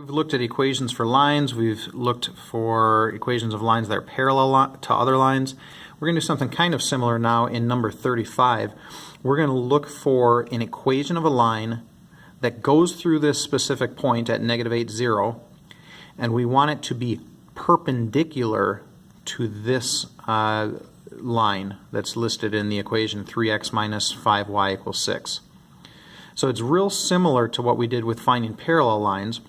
We've looked at equations for lines. We've looked for equations of lines that are parallel to other lines. We're going to do something kind of similar now in number 35. We're going to look for an equation of a line that goes through this specific point at -8, 0, and we want it to be perpendicular to this line that's listed in the equation 3x minus 5y equals 6. So it's real similar to what we did with finding parallel lines.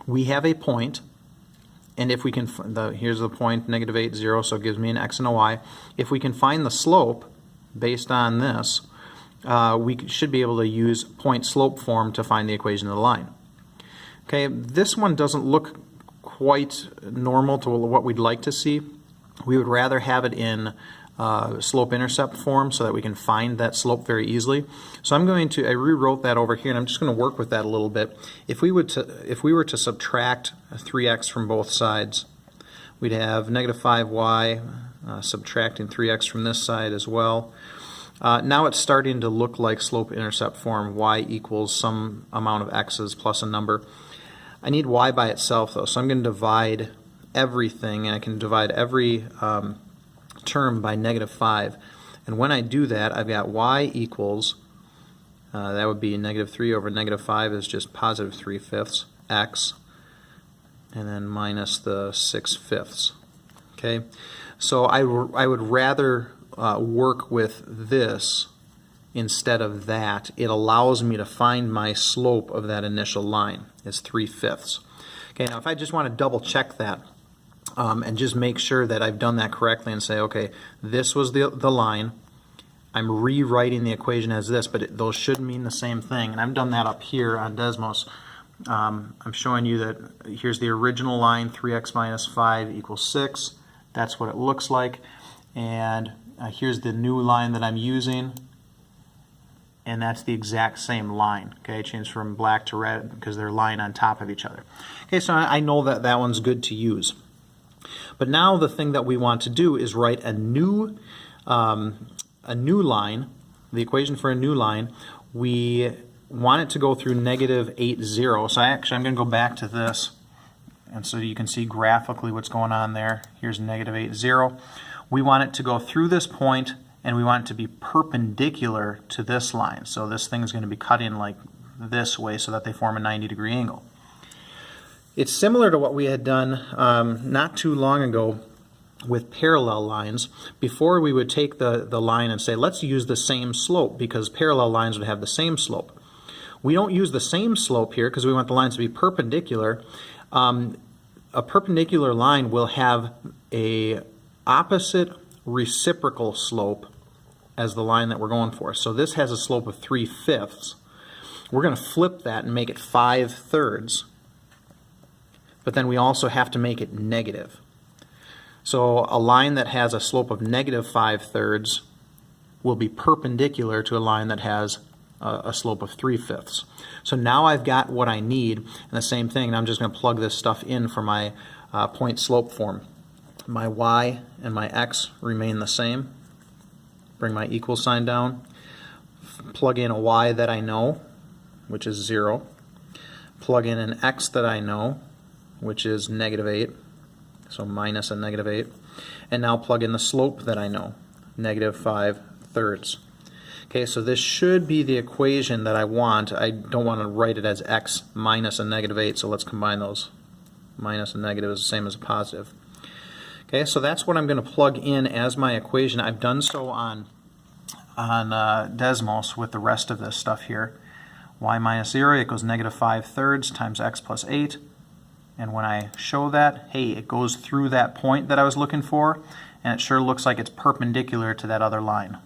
We have a point, and if we can, here's the point, -8, 0, so it gives me an x and a y. If we can find the slope based on this, we should be able to use point slope form to find the equation of the line. Okay, this one doesn't look quite normal to what we'd like to see. We would rather have it in slope intercept form so that we can find that slope very easily. So I rewrote that over here, and I'm just going to work with that a little bit. If we were to subtract 3x from both sides, we'd have -5y subtracting 3x from this side as well. Now it's starting to look like slope intercept form, y equals some amount of x's plus a number. I need y by itself though, so I'm going to divide everything, and I can divide every term by -5. And when I do that, I've got y equals, that would be -3 over -5 is just positive 3/5 x, and then minus the 6/5. Okay, so I would rather work with this instead of that. It allows me to find my slope of that initial line is 3/5. Okay, now if I just want to double check that and just make sure that I've done that correctly and say, okay, this was the line. I'm rewriting the equation as this, but those should mean the same thing. And I've done that up here on Desmos. I'm showing you that here's the original line, 3x minus 5 equals 6. That's what it looks like. And here's the new line that I'm using, and that's the exact same line. Okay, changed from black to red because they're lying on top of each other. Okay, so I know that that one's good to use. But now the thing that we want to do is write a new line, the equation for a new line. We want it to go through -8, 0. So I'm going to go back to this, and so you can see graphically what's going on there. Here's -8, 0. We want it to go through this point, and we want it to be perpendicular to this line. So this thing is going to be cut in like this way so that they form a 90-degree angle. It's similar to what we had done not too long ago with parallel lines. Before, we would take the line and say, let's use the same slope because parallel lines would have the same slope. We don't use the same slope here because we want the lines to be perpendicular. A perpendicular line will have a opposite reciprocal slope as the line that we're going for. So this has a slope of 3/5. We're going to flip that and make it 5/3. But then we also have to make it negative. So a line that has a slope of -5/3 will be perpendicular to a line that has a slope of 3/5. So now I've got what I need, and the same thing, and I'm just going to plug this stuff in for my point slope form. My y and my x remain the same. Bring my equal sign down. Plug in a y that I know, which is 0. Plug in an x that I know, which is -8, so minus a -8. And now plug in the slope that I know, -5/3. Okay, so this should be the equation that I want. I don't want to write it as x minus a -8, so let's combine those. Minus a negative is the same as a positive. Okay, so that's what I'm going to plug in as my equation. I've done so on Desmos with the rest of this stuff here. Y minus 0 equals -5/3 times x plus 8. And when I show that, hey, it goes through that point that I was looking for, and it sure looks like it's perpendicular to that other line.